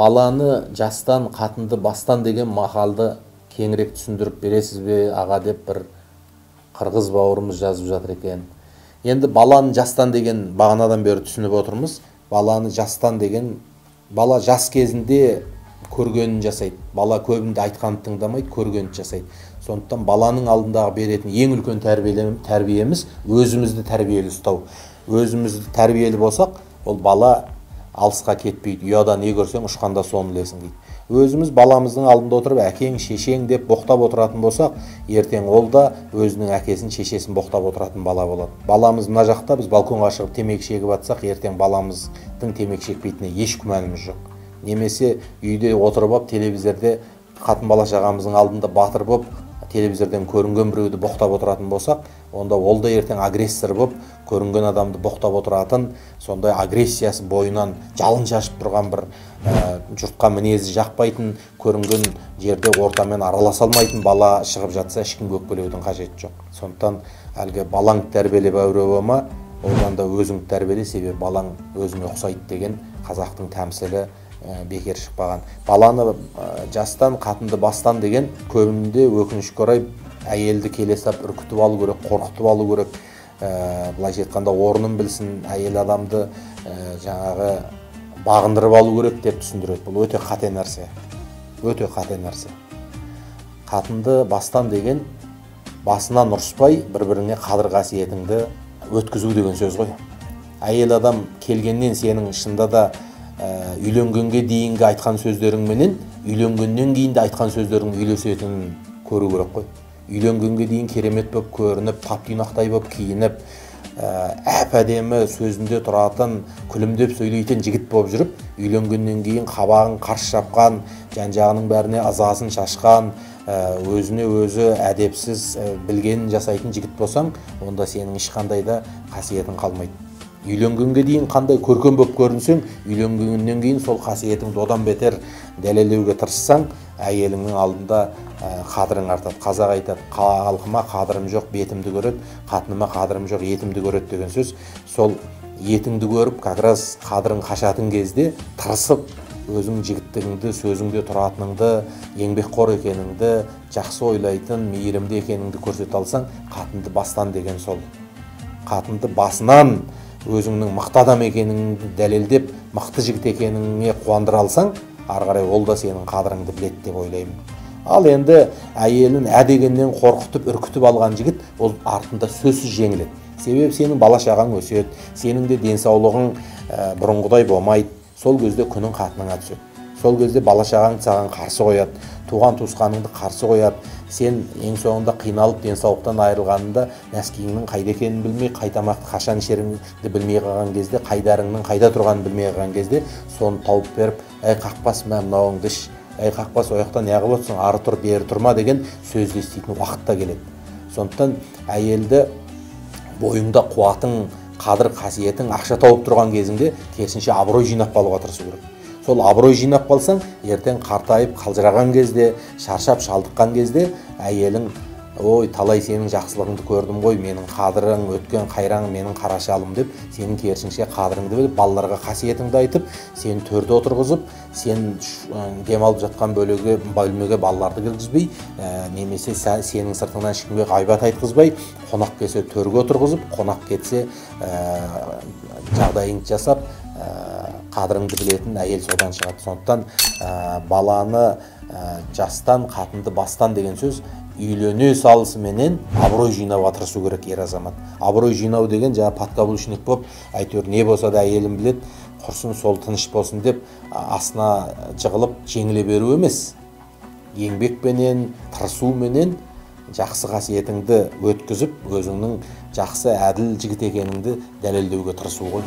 Баланы жастан, қатынды бастан деген мақалды кеңірек түсіндіріп бересіз бе, аға, деп бір қырғыз бауырымыз жазып жатыр екен. Енді баланы жастан деген бағанадан бері түсініп отырмыз. Баланы жастан деген, бала жас кезінде көргенін жасайды. Бала көбінде айтқанды тыңдамайды, көргенді жасайды. Сондықтан баланың алдындағы беретін ең үлкен тәрбиеміз өзімізді тәрбиелі ұстау. Өзімізді тәрбиелі болсақ, ол бала алысқа кетпейді. Ұяда не көрсең ұшқанда соны ілесің дейді. Өзіміз баламыздың алдында отырып әкең, шешең деп боқтап отыратын болсақ, ертең ол да өзінің әкесін, шешесін боқтап отыратын бала болады. Баламыз мына жақта, біз балконға шығып темекі шегіп жатсақ, ертең баламыздың темекі шекпейтініне еш күмәніміз жоқ. Немесе үйде отырып алып телевизорде қатын бала шағамыздың алдында батыр болып телевизордан көрінген біреуді боқтап отыратын болсақ, онда ол да ертең агрессор болып көрінген адамды боқтап отыратын, сондай агрессиясы бойынан жалын шашып тұрған бір жұртқа мінезі жақпайтын, көрінген жерде ортамен араласа алмайтын бала шығып жатса, ешкімге өкпелеудің қажеті жоқ. Сондықтан әлгі балаң тәрбиелеп әуре болма, одан да өзің тәрбиеле, себебі балаң өзіңе ұқсайды деген қазақтың тәмсілі бекер шықпаған. Баланы жастан, қатынды бастан деген көбінде өкінішке орай әйелді келесап үркітіп алу керек, қорқытып алу керек. Былайша айтқанда орнын білсін, әйел адамды жаңағы бағындырып алу керек деп түсіндіреді. Бұл өте қате нәрсе. Өте қате нәрсе. Қатынды бастан деген басынан ұрыспай, бір-біріңе қадір қасиетіңді өткізу деген сөз ғой. Әйел адам келгеннен сенің шында да үйленгенге дейінгі айтқан сөздерің менен үйленгеннен кейін де айтқан сөздерің үйлесетінін көру керек қой. Үйленгенге дейін керемет болып көрініп, тап-тұйнақтай болып киініп, әп-әдемі сөзінде тұратын, күлімдеп сөйлейтін жігіт болып жүріп, үйленгеннен кейін қабағын қарс жапқан, жан-жағының бәріне ызасын шашқан, өзіне өзі әдепсіз білгенін жасайтын жігіт болсаң, онда сенің ешқандай да қасиетің қалмайды. Үйленгенге дейін қандай көркем болып көрінсең, үйленгеннен кейін сол қасиетіңді одан бетер дәлелдеуге тырыссаң, әйеліңнің алдында қадірің артады. Қазақ айтады, халқыма қадірім жоқ, бетімді көреді, қатыныма қадірім жоқ, етімді көреді деген сөз. Сол етіңді көріп, как раз қадірің қашатын кезде тырысып, өзің жігіттігіңді, сөзіңде тұратыныңды, еңбекқор екеніңді, жақсы ойлайтын, мейірімді екеніңді көрсете алсаң, қатынды бастан деген сол. Қатынды басынан өзіңнің мықты адам екеніңді дәлелдеп, мықты жігіт екеніңе қуандыра алсаң, ары қарай ол да сенің қадіріңді біледі деп ойлаймын. Ал енді әйелін дегеннен қорқытып, үркітіп алған жігіт, ол артында сөзсіз жеңіледі. Себебі сенің бала шағаң өседі, сенің де денсаулығың бұрынғыдай болмайды. Сол кезде күнің қатыныңа түседі. Сол кезде бала шағаң саған қарсы қояды, туған туысқаныңды қарсы қояды. Сен ең соңында қиналып денсаулықтан айырылғанында нәскиіңнің қайда екенін білмей, қай тамақты қашан ішеріңді білмей қалған кезде, қайдарыңның қайда тұрғанын білмей қалған кезде, соны тауып беріп, әй қақпас, мә мынауыңды іш, әй қақпас, ояқта неғып отырсың, ары тұр, бері тұрма деген сөзді еститін уақыт та келеді. Сондықтан әйелді бойыңда қуатың, қадір қасиетің, ақша тауып тұрған кезіңде керісінше абырой жинап қалуға тырысу керек. Сол абырой жинап қалсаң, ертең қартайып қалжыраған кезде, шаршап шалдыққан кезде, әйелің, ой, талай сенің жақсылығыңды көрдім ғой, менің қадірің, өткен қайраң, менің қарашалым деп, сенің керісінше қадіріңді біліп, балаларға қасиетіңді айтып, сені төрде отырғызып, сен демалып жатқан бөлмеге балаларды кіргізбей, немесе сенің сыртыңнан ешкімге ғайбат айтқызбай, қонақ келсе төрге отырғызып, қонақ кетсе жағдайыңды жасап, қадіріңді білетін әйел содан шығады. Сондықтан баланы жастан, қатынды бастан деген сөз үйлене салысыменен абырой жинауға тырысу керек ер азамат. Абырой жинау деген жаңа подкаблучник болып, әйтеуір не болса да әйелім білет, құрсын сол тыныш болсын деп астына жығылып жеңіле беру емес. Еңбекпенен, тырысуменен жақсы қасиетіңді өткізіп, өзіңнің жақсы әділ жігіт екеніңді дәлелдеуге тырысу ғой.